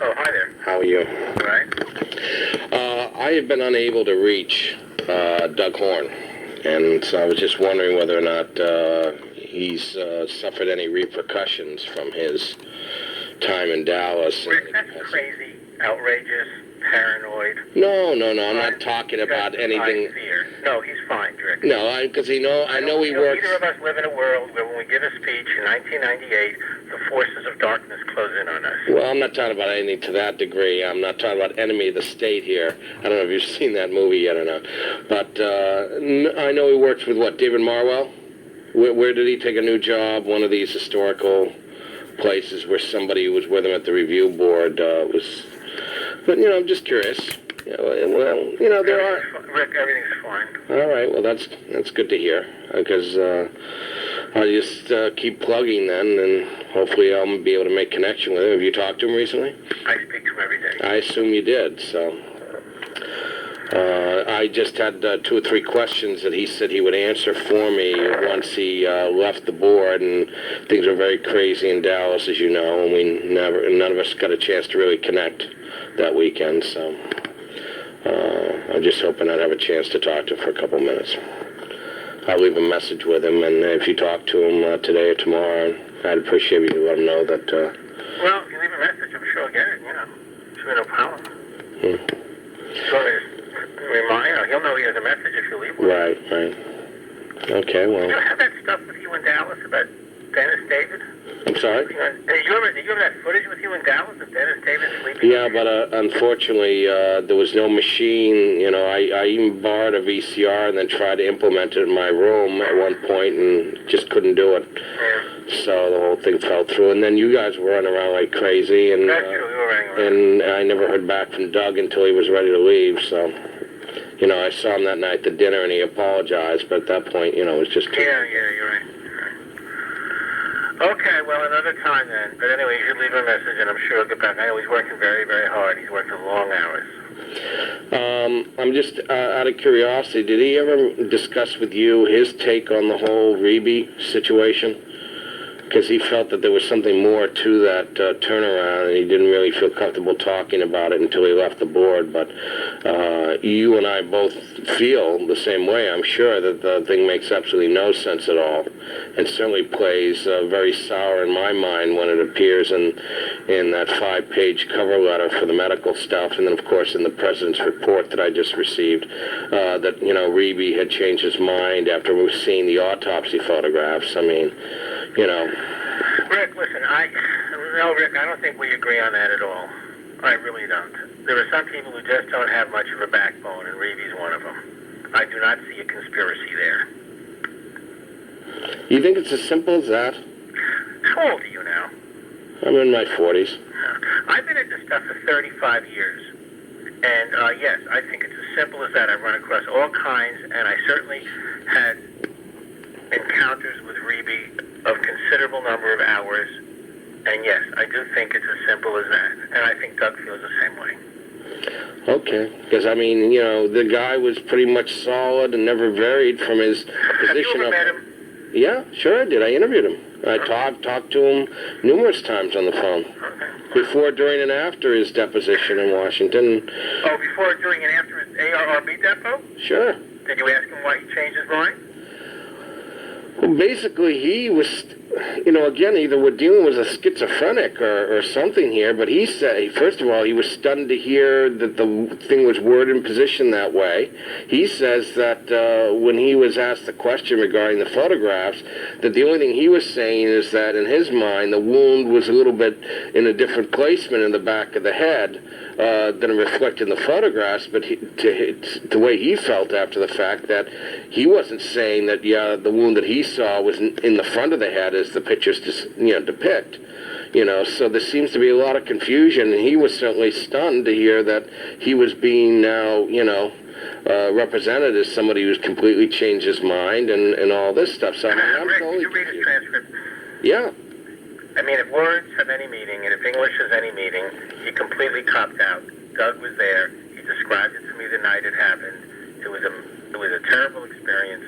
Oh, hi there. How are you? All right. I have been unable to reach Doug Horn, and so I was just wondering whether or not he's suffered any repercussions from his time in Dallas. Rick, that's crazy, outrageous, paranoid. No, I'm not talking about anything. Fear. No, he's fine, Rick. No, because I know he works. Neither of us live in a world where when we give a speech in 1998, the forces of darkness close in on us. Well, I'm not talking about anything to that degree. I'm not talking about Enemy of the State here. I don't know if you've seen that movie yet or not. But I know he works with, David Marwell? Where did he take a new job? One of these historical places where somebody who was with him at the review board was... But, I'm just curious. Well, there are... Rick, everything's fine. All right, well, that's good to hear, because I'll just keep plugging then, and hopefully I'll be able to make connection with him. Have you talked to him recently? I speak to him every day. I assume you did, so... I just had 2 or 3 questions that he said he would answer for me once he left the board, and things were very crazy in Dallas, as you know, and none of us got a chance to really connect that weekend, so I'm just hoping I'd have a chance to talk to him for a couple minutes. I'll leave a message with him, and if you talk to him today or tomorrow, I'd appreciate if you let him know that... Well, if you leave a message, I'm sure I'll get it, Should be no problem. He'll know he has a message if you leave one. Right. Okay, well... Did you have that stuff with you in Dallas about Dennis David? I'm sorry? Did you ever have that footage with you in Dallas of Dennis David sleeping? Yeah, but unfortunately, there was no machine. I even borrowed a VCR and then tried to implement it in my room at one point and just couldn't do it. Yeah. So the whole thing fell through. And then you guys were running around like crazy. And, That's true, we were running around. And I never heard back from Doug until he was ready to leave, so... I saw him that night at the dinner, and he apologized, but at that point, it was just... Yeah, you're right. Okay, well, another time then. But anyway, you should leave a message, and I'm sure he'll get back. I know he's working very, very hard. He's working long hours. I'm just out of curiosity, did he ever discuss with you his take on the whole Reeby situation? Because he felt that there was something more to that turnaround, and he didn't really feel comfortable talking about it until he left the board. But you and I both feel the same way. I'm sure that the thing makes absolutely no sense at all, and certainly plays very sour in my mind when it appears in that 5-page cover letter for the medical stuff, and then, of course, in the president's report that I just received, that, Reeby had changed his mind after seeing the autopsy photographs. I mean, Rick, listen, I don't think we agree on that at all. I really don't. There are some people who just don't have much of a backbone, and Reeby's one of them. I do not see a conspiracy there. You think it's as simple as that? How old are you now? I'm in my 40s. I've been at this stuff for 35 years. And, yes, I think it's as simple as that. I've run across all kinds, and I certainly had encounters with Reeby of considerable number of hours, and yes, I do think it's as simple as that, and I think Doug feels the same way. Okay, because the guy was pretty much solid and never varied from his position. Have you ever met him? Yeah, sure I did. I interviewed him. I talked to him numerous times on the phone. Okay. Before, during, and after his deposition in Washington. Oh, before, during, and after his ARRB depo? Sure. Did you ask him why he changed his mind? Well, basically, he was, again, either we're dealing with a schizophrenic or something here, but he said, first of all, he was stunned to hear that the thing was worded and positioned that way. He says that when he was asked the question regarding the photographs, that the only thing he was saying is that in his mind, the wound was a little bit in a different placement in the back of the head than reflected in the photographs, but the way he felt after the fact, that he wasn't saying that, the wound that he saw was in the front of the head as the pictures depict. So there seems to be a lot of confusion, and he was certainly stunned to hear that he was being now, represented as somebody who's completely changed his mind and all this stuff. So I'm Rick, totally did you read his transcript? Yeah. I mean, if words have any meaning, and if English has any meaning, he completely copped out. Doug was there. He described it to me the night it happened. It was a terrible experience.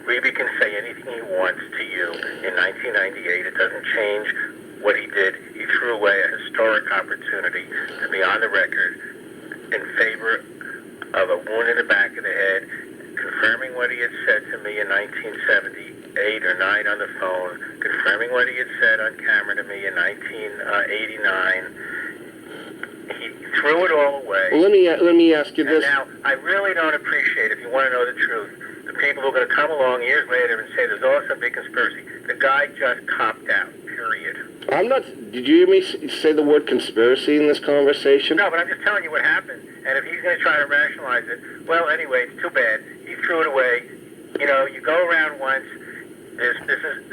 Reeby can say anything he wants to you in 1998. It doesn't change what he did. He threw away a historic opportunity to be on the record in favor of a wound in the back of the head, confirming what he had said to me in 1978 or 9 on the phone, confirming what he had said on camera to me in 1989. He threw it all away. Well, let me ask you this. And now, I really don't appreciate, if you want to know the truth, the people who are going to come along years later and say there's all some big conspiracy. The guy just copped out, period. I'm not. Did you hear me say the word conspiracy in this conversation? No, but I'm just telling you what happened. And if he's going to try to rationalize it, well, anyway, it's too bad. He threw it away. You know, you go around once. This is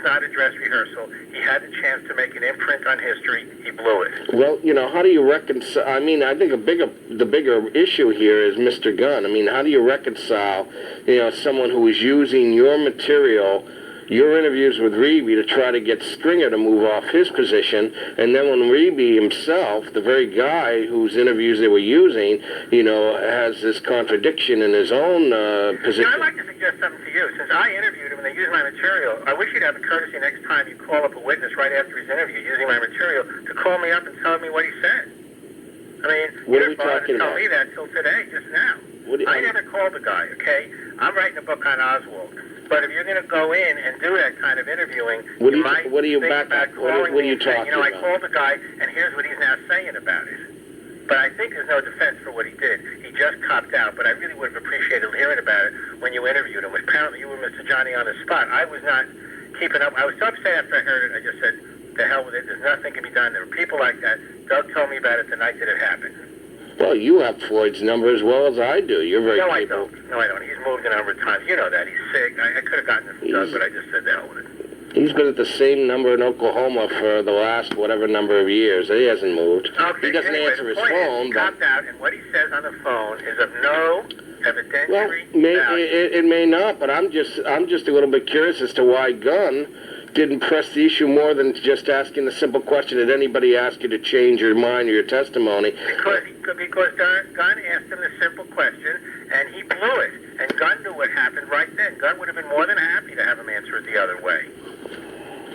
not a dress rehearsal. He had the chance to make an imprint on history. He blew it. Well, how do you reconcile? I mean, I think the bigger issue here is Mr. Gunn. I mean, how do you reconcile, someone who is using your material, your interviews with Reeby, to try to get Stringer to move off his position, and then when Reeby himself, the very guy whose interviews they were using, has this contradiction in his own position. I'd like to suggest something to you. Since I interviewed him and they used my material, I wish you'd have the courtesy next time you call up a witness right after his interview using my material to call me up and tell me what he said. I mean, you didn't bother to tell me that till today, just now. I never called the guy, okay? I'm writing a book on Oswald. But if you're going to go in and do that kind of interviewing, what are you talking about? I called the guy, and here's what he's now saying about it. But I think there's no defense for what he did. He just copped out, but I really would have appreciated hearing about it when you interviewed him. Apparently you were Mr. Johnny on the spot. I was not keeping up. I was so upset after I heard it, I just said, the hell with it. There's nothing can be done. There were people like that. Doug told me about it the night that it happened. Well, you have Floyd's number as well as I do. You're very capable. No, I don't. He's moved a number of times. You know that. He's sick. I could have gotten it from Doug, but I just said the hell with it. He's been at the same number in Oklahoma for the last whatever number of years. He hasn't moved. Okay, he doesn't answer his phone. He copped out, and what he says on the phone is of no evidentiary value. It may not, but I'm just a little bit curious as to why Gunn didn't press the issue more than just asking the simple question, did anybody ask you to change your mind or your testimony? Because Gunn asked him the simple question, and he blew it. And Gunn knew what happened right then. Gunn would have been more than happy to have him answer it the other way.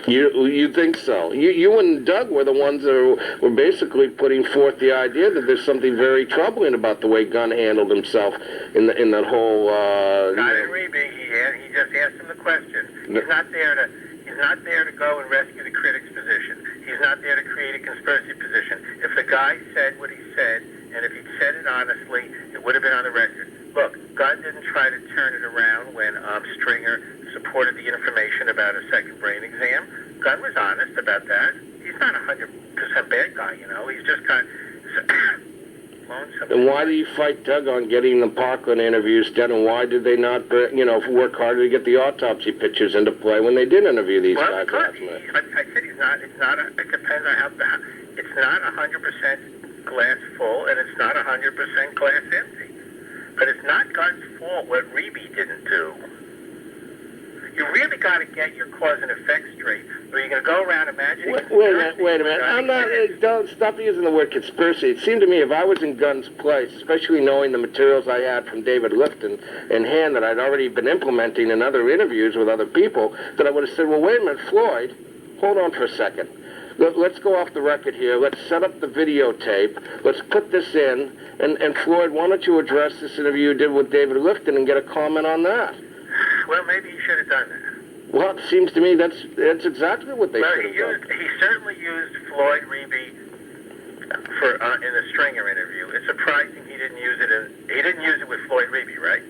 You think so? You and Doug were the ones that were basically putting forth the idea that there's something very troubling about the way Gunn handled himself in that whole. Not in Reeby. He just asked him the question. He's not there to go and rescue the critic's position. He's not there to create a conspiracy position. If the guy said what he said, and if he'd said it honestly, it would have been on the record. Look, Gunn didn't try to turn it around when Stringer supported the information about a second brain exam. Gunn was honest about that. He's not a 100% bad guy, He's just kind of lonesome. And why do you fight Doug on getting the Parkland interviews done, and why did they not, work harder to get the autopsy pictures into play when they did interview these guys last night? I said it depends on how bad. It's not 100% glass full, and it's not 100% glass empty. But it's not Gunn's fault what Reeby didn't do. You really got to get your cause and effect straight, or you're going to go around imagining... Wait a minute. I'm not... Don't stop using the word conspiracy. It seemed to me if I was in Gunn's place, especially knowing the materials I had from David Lifton in hand that I'd already been implementing in other interviews with other people, that I would have said, well, wait a minute, Floyd, hold on for a second. Let's go off the record here. Let's set up the videotape. Let's put this in. And Floyd, why don't you address this interview you did with David Lifton and get a comment on that? Well, maybe he should have done that. Well, it seems to me that's exactly what they should have done. He certainly used Floyd Reeby for in the Stringer interview. It's surprising he didn't use it with Floyd Reeby, right?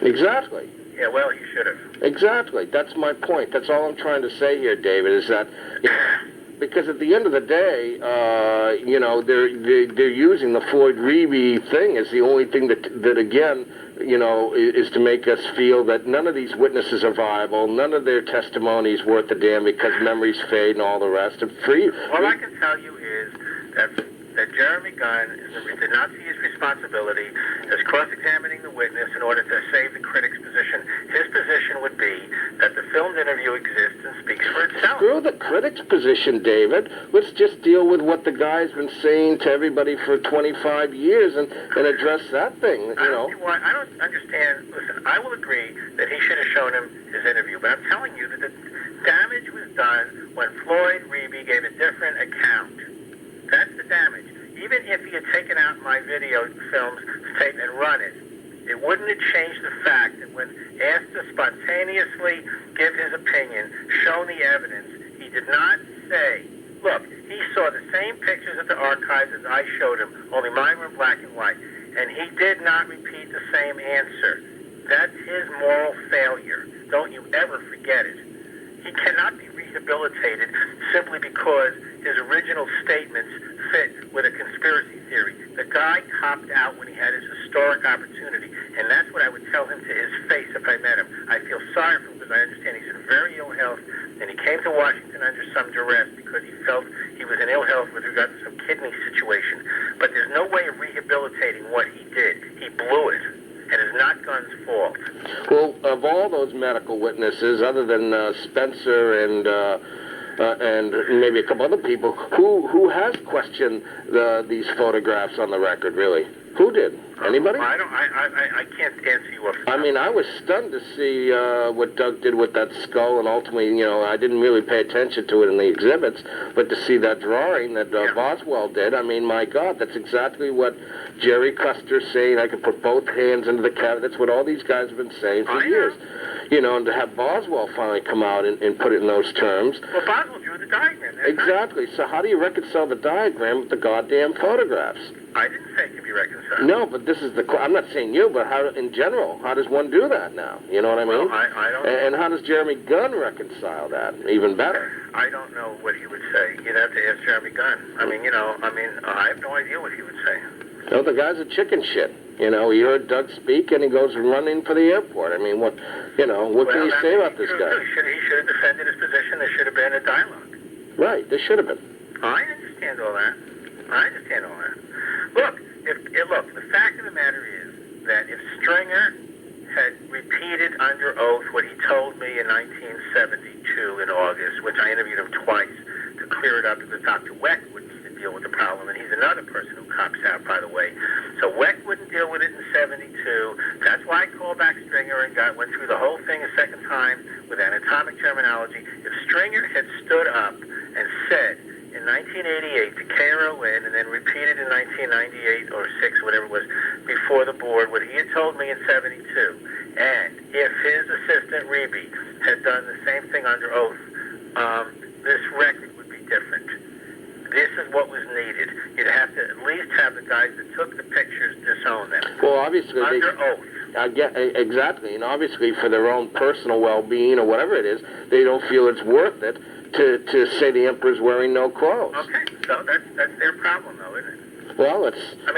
Exactly. Yeah, well, he should have. Exactly. That's my point. That's all I'm trying to say here, David, is that... Because at the end of the day, they're using the Floyd Reeby thing as the only thing that again, is to make us feel that none of these witnesses are viable, none of their testimony is worth a damn because memories fade and all the rest. All I can tell you is that Jeremy Gunn did not see his responsibility as cross-examining the witness in order to save the critic's position. His position would be that the filmed interview exists and speaks for itself. Screw the critic's position, David. Let's just deal with what the guy's been saying to everybody for 25 years and address that thing. I don't understand. Listen, I will agree that he should have shown him his interview, but I'm telling you that the damage was done when Floyd Reeby gave a different account. That's the damage. Even if he had taken out my video films tape and run it, it wouldn't have changed the fact that when asked to spontaneously give his opinion, shown the evidence, he did not say, look, he saw the same pictures at the archives as I showed him, only mine were in black and white, and he did not repeat the same answer. That's his moral failure. Don't you ever forget it. He cannot be rehabilitated simply because his original statements fit with a conspiracy theory. The guy copped out when he had his historic opportunity, and that's what I would tell him to his face if I met him. I feel sorry for him because I understand he's in very ill health, and he came to Washington under some duress because he felt he was in ill health with regard to some kidney situation. But there's no way of rehabilitating what he did. He blew it. And it's not Gunn's fault. Well, of all those medical witnesses, other than Spencer and maybe a couple other people, who has questioned these photographs on the record, really? Who did? Anybody? I can't answer you. I mean, I was stunned to see what Doug did with that skull, and ultimately, you know, I didn't really pay attention to it in the exhibits, but to see that drawing that Boswell did, I mean, my God, that's exactly what Jerry Custer's saying. I could put both hands into the cabinet. That's what all these guys have been saying for years. You know, and to have Boswell finally come out and put it in those terms. Well, Boswell drew the diagram. Exactly. So how do you reconcile the diagram with the goddamn photographs? I didn't say it could be reconciled. No, but this is I'm not saying you, but how, in general, how does one do that now? You know what I mean? Well, I don't. And how does Jeremy Gunn reconcile that? Even better. I don't know what he would say. You'd have to ask Jeremy Gunn. I mean, I have no idea what he would say. No, the guy's a chicken shit. You know, he heard Doug speak and he goes running for the airport. I mean, what can you say about this guy? He should have defended his position. There should have been a dialogue. Right, there should have been. I understand all that. Look, the fact of the matter is that if Stringer had repeated under oath what he told me in 1972 in August, which I interviewed him twice to clear it up because Dr. Weck wouldn't even deal with the problem, and he's another person who cops out, by the way. So Weck wouldn't deal with it in 72. That's why I called back Stringer and went through the whole thing a second time with anatomic terminology. If Stringer had stood up and said in 1988 to KRON and then repeated in 1998 or 6, whatever it was, before the board, what he had told me in 72, and if his assistant Reby had done the same thing under oath, this record would be different. This is what was needed. You'd have to at least have the guys that took the pictures disown them. Well, obviously under oath. I get exactly, and obviously for their own personal well-being or whatever it is, they don't feel it's worth it to say the emperor's wearing no clothes. Okay, so that's their problem, though, isn't it? Well, it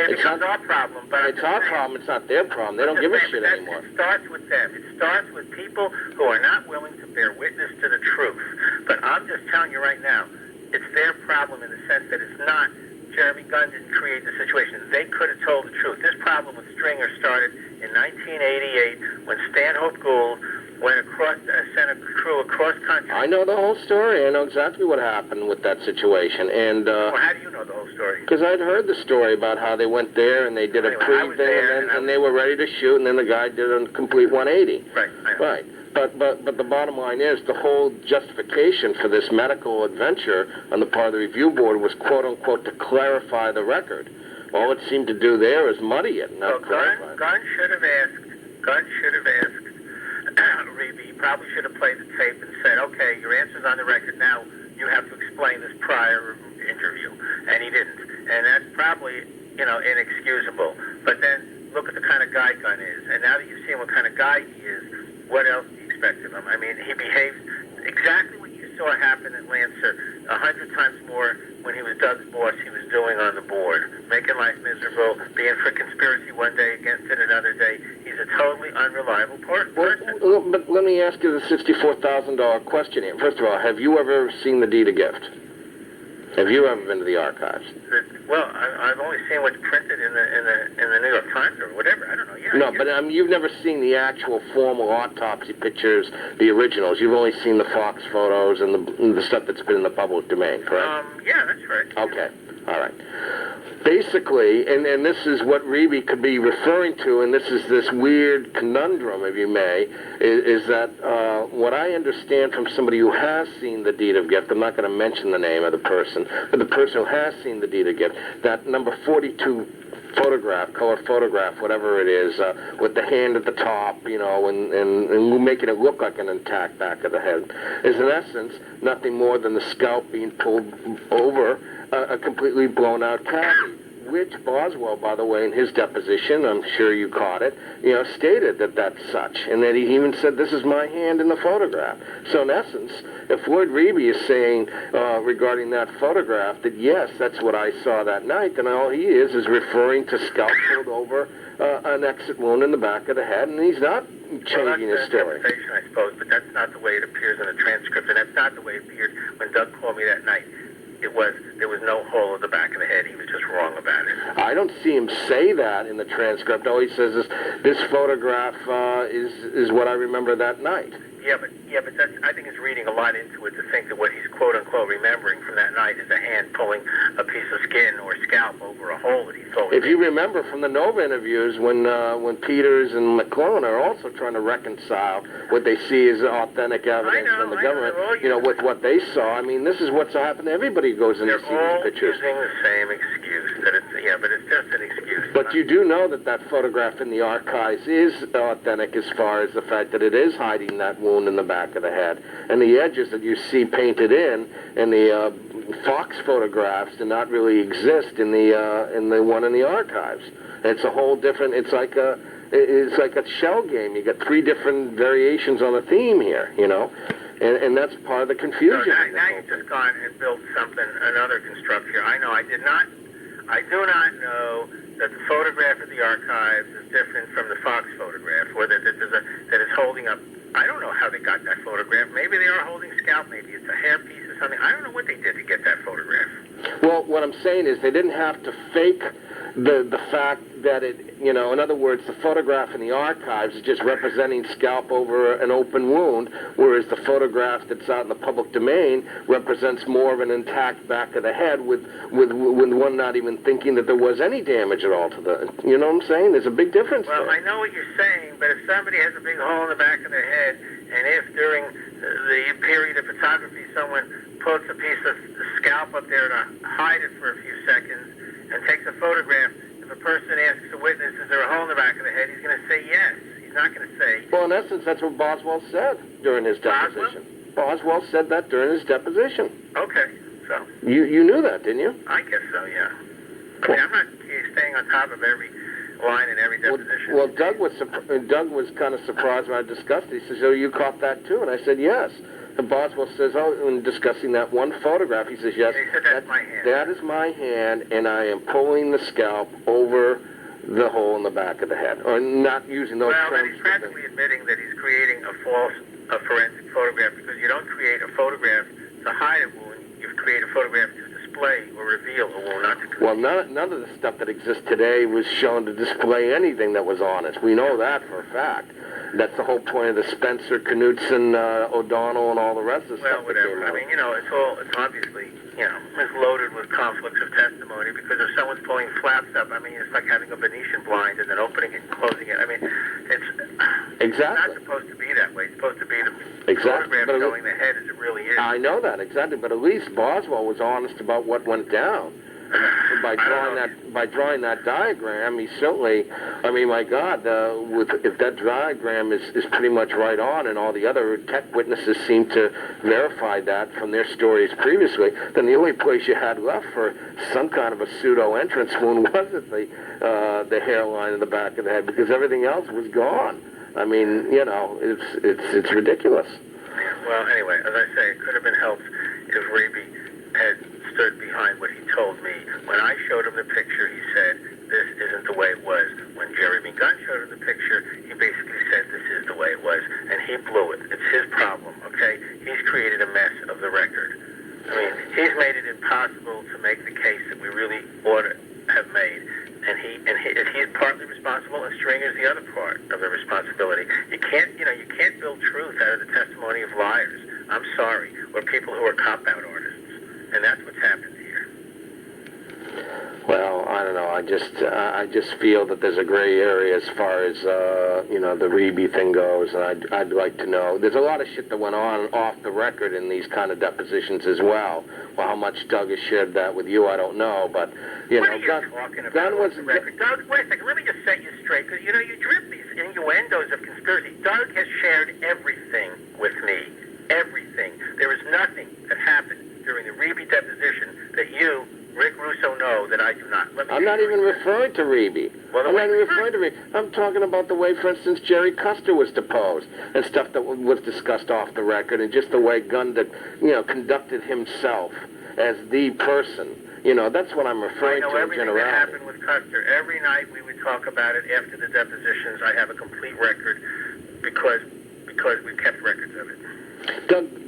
becomes our problem, but it's our problem. It's not their problem. They don't give a shit anymore. It starts with them. It starts with people who are not willing to bear witness to the truth. But I'm just telling you right now, it's their problem in the sense that it's not Jeremy Gunn didn't create the situation. They could have told the truth. This problem with Stringer started in 1988 when Stanhope Gould sent a crew across country. I know the whole story. I know exactly what happened with that situation. And well, how do you know the whole story? Because I'd heard the story about how they went there and they did a pre-thing and they were ready to shoot, and then the guy did a complete 180. Right. Right. But the bottom line is the whole justification for this medical adventure on the part of the review board was quote unquote to clarify the record. All it seemed to do there is muddy it, not clarify it. Gunn should have asked Reby. He probably should have played the tape and said, okay, your answer's on the record. Now you have to explain this prior interview. And he didn't. And that's probably, inexcusable. But then look at the kind of guy Gunn is. And now that you've seen what kind of guy he is, what else do you expect of him? I mean, he behaves exactly what you saw happen at Lancer 100 times more when he was Doug's boss. He was doing on the board, making life miserable, being for conspiracy one day, against it another day. He's a totally unreliable person. Well, but let me ask you the $64,000 question here. First of all, have you ever seen the deed of gift? Have you ever been to the archives? Well, I've only seen what's printed in the New York Times or whatever. I don't know. Yeah. No, but you've never seen the actual formal autopsy pictures, the originals. You've only seen the Fox photos and the stuff that's been in the public domain, correct? Yeah, that's right. Okay. All right. Basically, and this is what Reeby could be referring to, and this is this weird conundrum, if you may, is that what I understand from somebody who has seen the deed of gift, I'm not going to mention the name of the person, but the person who has seen the deed of gift, that number 42 photograph, color photograph, whatever it is, with the hand at the top, and making it look like an intact back of the head, is in essence nothing more than the scalp being pulled over a completely blown out cavity, which Boswell, by the way, in his deposition, I'm sure you caught it, stated that that's such, and that he even said, this is my hand in the photograph. So in essence, if Floyd Reeby is saying regarding that photograph that yes, that's what I saw that night, then all he is referring to scalp pulled over an exit wound in the back of the head, and he's not changing his story. Interpretation, I suppose, but that's not the way it appears in the transcript, and that's not the way it appeared when Doug called me that night. There was no hole in the back of the head. He was just wrong about it. I don't see him say that in the transcript. All he says is, this photograph is what I remember that night. Yeah, but that's, I think he's reading a lot into it to think that what he's quote-unquote remembering from that night is a hand pulling a piece of skin or scalp over a hole that he thought. If you remember from the Nova interviews, when Peters and McClellan are also trying to reconcile what they see as authentic evidence from the government, with what they saw. I mean, this is what's happened to everybody who goes in to see these pictures. They're all using the same excuse. That but it's just an excuse. But you do know that photograph in the archives is authentic as far as the fact that it is hiding that wound in the back of the head, and the edges that you see painted in the Fox photographs do not really exist in the one in the archives. It's a whole different. It's like a shell game. You got three different variations on a theme here, and that's part of the confusion. So now you've just gone and built another construct here. I know I do not know that the photograph of the archives is different from the Fox photograph, or that it's holding up. I don't know how they got that photograph. Maybe they are holding scalp. Maybe it's a hairpiece or something. I don't know what they did to get that photograph. Well, what I'm saying is they didn't have to fake the fact that in other words, the photograph in the archives is just representing scalp over an open wound, whereas the photograph that's out in the public domain represents more of an intact back of the head with one not even thinking that there was any damage at all to the, you know what I'm saying? There's a big difference there. I know what you're saying, but if somebody has a big hole in the back of their head, and if during the period of photography someone puts a piece of scalp up there to hide it for a few seconds and takes a photograph, if a person asks a witness, is there a hole in the back of the head, he's going to say yes. He's not going to say... Well, in essence, that's what Boswell said during his deposition. Boswell said that during his deposition. Okay, so... You knew that, didn't you? I guess so, yeah. I mean, I'm not staying on top of every line in every deposition. Well, Doug was kind of surprised when I discussed it. He says, "Oh, you caught that too?" And I said, "Yes." And Boswell says, in discussing that one photograph, he says, "Yes, he said, that's my hand. That is my hand, and I am pulling the scalp over the hole in the back of the head," or not using those terms. Well, he's practically admitting that he's creating a forensic photograph, because you don't create a photograph to hide a wound. You create a photograph to display or reveal a wound, not to create. Well, none of the stuff that exists today was shown to display anything that was honest. We know that for a fact. That's the whole point of the Spencer, Knudsen, O'Donnell, and all the rest of the stuff. Well, whatever. I mean, it's obviously, it's loaded with conflicts of testimony, because if someone's pulling flaps up, I mean, it's like having a Venetian blind and then opening it and closing it. I mean, it's not supposed to be that way. It's supposed to be the photograph showing the head as it really is. I know that, exactly. But at least Boswell was honest about what went down. By drawing that diagram, he certainly, I mean, my God, if that diagram is pretty much right on, and all the other tech witnesses seem to verify that from their stories previously, then the only place you had left for some kind of a pseudo entrance wound was at the hairline in the back of the head, because everything else was gone. I mean, it's ridiculous. Well, anyway, as I say, it could have been helped if Reeby had stood behind what he told me. When I showed him the picture, he said, "This isn't the way it was." When Jeremy Gunn showed him the picture, he basically said, "This is the way it was," and he blew it. It's his problem, okay? He's created a mess of the record. I mean, he's made it impossible to make the case that we really ought to have made. And he's partly responsible, and Stringer's the other part of the responsibility. You can't build truth out of the testimony of liars. I'm sorry, or people who are cop-out artists. And that's what's happened here. Well, I don't know. I just feel that there's a gray area as far as the Reeby thing goes, and I'd like to know. There's a lot of shit that went on off the record in these kind of depositions as well. Well, how much Doug has shared that with you, I don't know, but what are you talking about? Gunn was the record. Doug, wait a second. Let me just set you straight, because you drip these innuendos of conspiracy. Doug has shared everything with me. Everything. There is nothing that happened during the Reeby deposition that you, Rick Russo, know that I do not. I'm not even referring to Reeby. Well, I'm not even referring to Reeby. I'm talking about the way, for instance, Jerry Custer was deposed and stuff that was discussed off the record, and just the way Gunn, conducted himself as the person. That's what I'm referring to in everything that generality. happened with Custer. Every night we would talk about it after the depositions. I have a complete record because we kept records of it.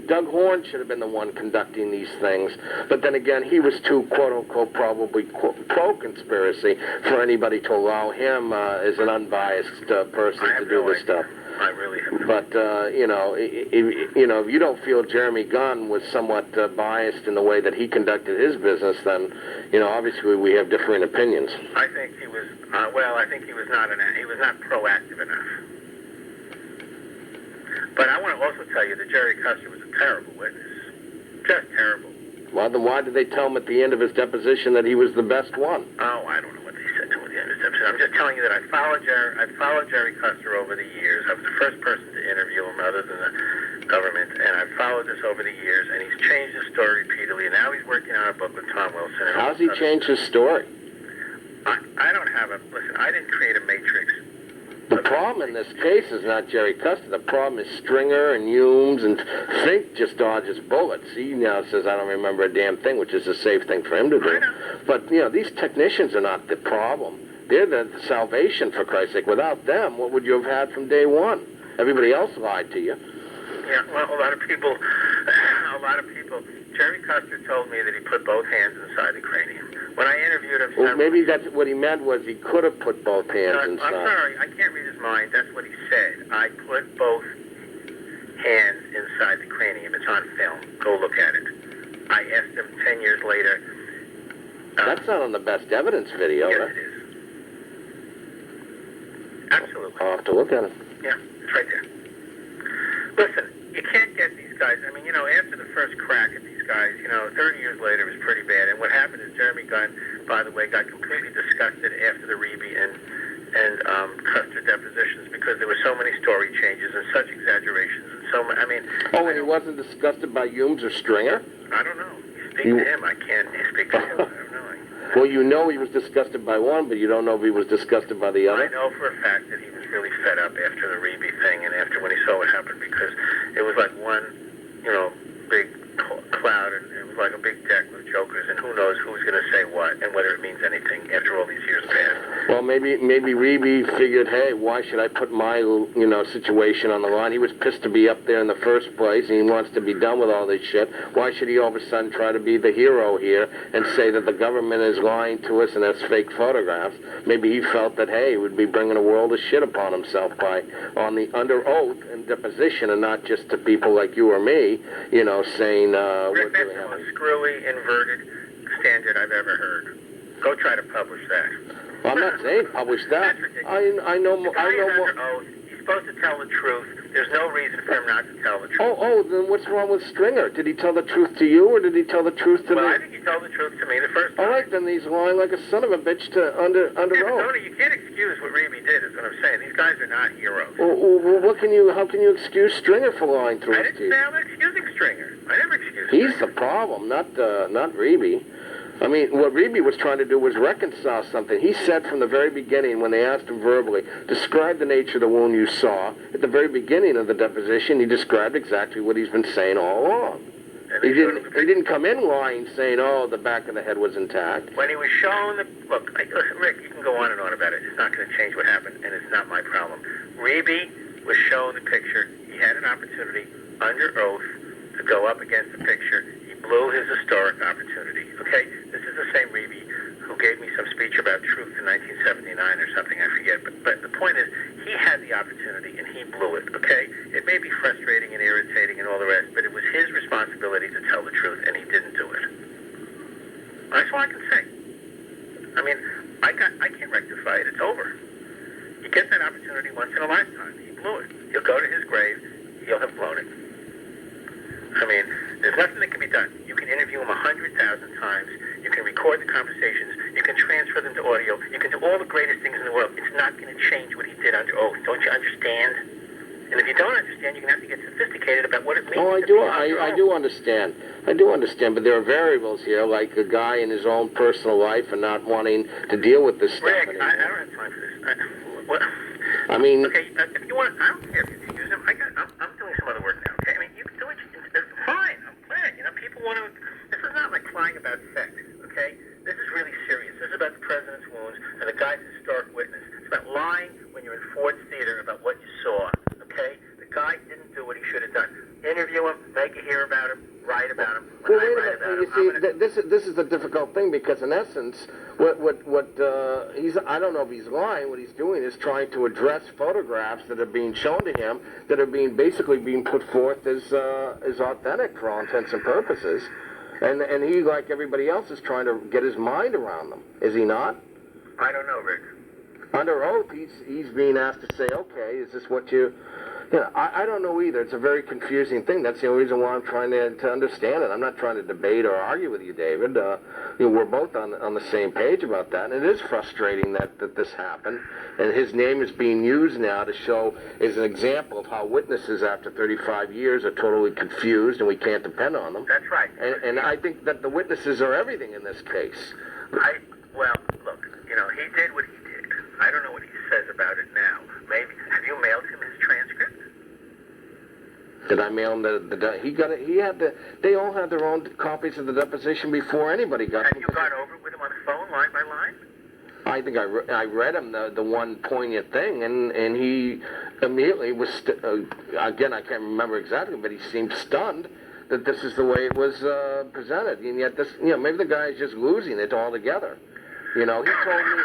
Doug Horn should have been the one conducting these things, but then again, he was too, quote-unquote, probably pro-conspiracy for anybody to allow him as an unbiased person to do this stuff. I really have. But, if you don't feel Jeremy Gunn was somewhat biased in the way that he conducted his business, then, obviously we have differing opinions. I think he was, I think he was not proactive enough. But I want to also tell you that Jerry Custer was a terrible witness. Just terrible. Well, then why did they tell him at the end of his deposition that he was the best one? Oh, I don't know what they said to him at the end of his deposition. I'm just telling you that I followed Jerry Custer over the years. I was the first person to interview him other than the government, and I've followed this over the years, and he's changed his story repeatedly, and now he's working on a book with Tom Wilson. How's he changed his story? I don't have listen, I didn't create a matrix. The problem in this case is not Jerry Custer. The problem is Stringer and Humes, and Fink just dodges bullets. He now says, I don't remember a damn thing, which is a safe thing for him to do. But, these technicians are not the problem. They're the salvation, for Christ's sake. Without them, what would you have had from day one? Everybody else lied to you. Yeah, well, a lot of people, Jerry Custer told me that he put both hands inside the cranium. When I interviewed him... Well, maybe that's what he meant was he could have put both hands inside. I'm sorry, I can't read his mind. That's what he said. I put both hands inside the cranium. It's on film. Go look at it. I asked him 10 years later... that's not on the best evidence video. Yes, it is. Absolutely. I'll have to look at it. Yeah, it's right there. Listen, you can't get these guys. I mean, after the first crack at these guys, 30 years later it was pretty bad. And what happened is Jeremy Gunn, by the way, got completely disgusted after the Reeby and Custer depositions because there were so many story changes and such exaggerations and so many. I mean. Oh, and he wasn't disgusted by Humes or Stringer? I don't know. You speak to him. I can't speak to him. I don't know. Well, he was disgusted by one, but you don't know if he was disgusted by the other? I know for a fact that he was really fed up after the Reeby thing and after when he saw what happened because it was like one, big cloud and it was like a big deck with jokers and who knows who's going to say what and whether it means anything after all these years passed. Well, maybe Reeby figured, hey, why should I put my, situation on the line? He was pissed to be up there in the first place and he wants to be done with all this shit. Why should he all of a sudden try to be the hero here and say that the government is lying to us and that's fake photographs? Maybe he felt that, hey, he would be bringing a world of shit upon himself under oath and deposition and not just to people like you or me, saying, Rick, that's the most screwy, inverted standard I've ever heard. Go try to publish that. Well, I'm not saying publish that. That's ridiculous. I know more. Under oath. He's supposed to tell the truth. There's no reason for him not to tell the truth. Then what's wrong with Stringer? Did he tell the truth to you, or did he tell the truth to me? Well, I think he told the truth to me the first time. All right, then he's lying like a son of a bitch under oath. Tony, you can't excuse what Reeby did, is what I'm saying. These guys are not heroes. Well, how can you excuse Stringer for lying to us? I didn't say I'm excusing Stringer. I never excused He's Stringer. the problem, not Reeby. I mean, what Reeby was trying to do was reconcile something. He said from the very beginning, when they asked him verbally, describe the nature of the wound you saw. At the very beginning of the deposition, he described exactly what he's been saying all along. He didn't come in lying, saying, the back of the head was intact. When he was shown look, Rick, you can go on and on about it. It's not going to change what happened, and it's not my problem. Reeby was shown the picture. He had an opportunity under oath to go up against the picture. He blew his historic opportunity. Okay, this is the same Reeby who gave me some speech about truth in 1979 or something, I forget. But the point is, he had the opportunity and he blew it. Okay, it may be frustrating and irritating and all the rest, but it was his responsibility to tell the truth, and he didn't do it. That's all I can say. There's nothing that can be done. You can interview him 100,000 times. You can record the conversations. You can transfer them to audio. You can do all the greatest things in the world. It's not going to change what he did under oath. Don't you understand? And if you don't understand, you're going to have to get sophisticated about what it means. Oh, I do. I do understand. I do understand. But there are variables here, like a guy in his own personal life and not wanting to deal with this stuff Rick, anymore. I don't have time for this. I mean, okay, if you want, I don't care if you use them. I'm doing some other work now. Okay, I mean, you can do it. It's fine. I'm glad. You know, people want to. This is not like crying about sex. Okay, this is really serious. This is about the president's wounds and the guy's historic witness. It's about lying when you're in Ford's Theater about what you saw. Okay, the guy didn't do what he should have done. Interview him, make you hear about him, write about him. well, wait a minute. You see, this is a difficult thing because in essence, what he's, I don't know if he's lying. What he's doing is trying to address photographs that are being shown to him that are basically being put forth as authentic for all intents and purposes. And he, like everybody else, is trying to get his mind around them. Is he not? I don't know, Rick. Under oath, he's being asked to say, okay, is this what you... I don't know either. It's a very confusing thing. That's the only reason why I'm trying to understand it. I'm not trying to debate or argue with you, David. We're both on the same page about that. And it is frustrating that this happened. And his name is being used now to show as an example of how witnesses after 35 years are totally confused and we can't depend on them. That's right. And I think that the witnesses are everything in this case. Well, look, you know, he did what he did. I don't know what he says about it now. Maybe, have you mailed him his transcript? Did I mail him he got it? He had they all had their own copies of the deposition before anybody got Have them. you gone over it with him on the phone, line by line? I think I read him the one poignant thing, and he immediately was, again, I can't remember exactly, but he seemed stunned that this is the way it was presented. And yet maybe the guy is just losing it altogether. You know, he told me...